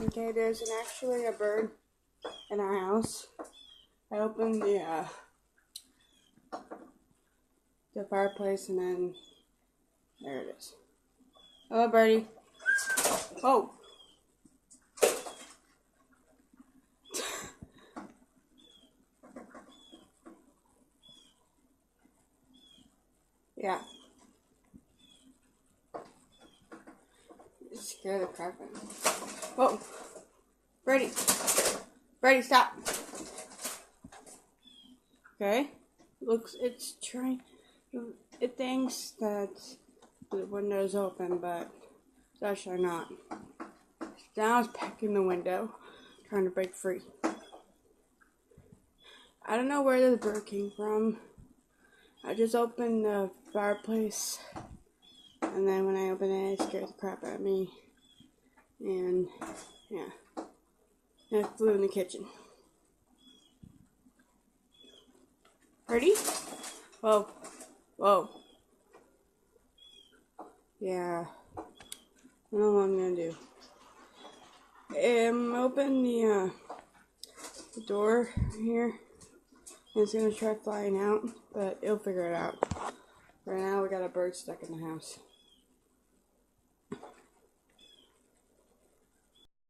Okay, there's actually a bird in our house. I opened the fireplace and then there it is. Hello, birdie. Oh. Yeah. Scare the crap out of me. Whoa. Birdie. Birdie, stop. Okay. It's trying. It thinks that the window's open, but it's actually not. Now it's pecking the window, trying to break free. I don't know where the bird came from. I just opened the fireplace, and then when I opened it, it scared the crap out of me. And yeah, and it flew in the kitchen. Ready? Whoa, whoa. Yeah, I don't know what I'm gonna do. Open the door here. And it's gonna try flying out, but it'll figure it out. Right now, we got a bird stuck in the house.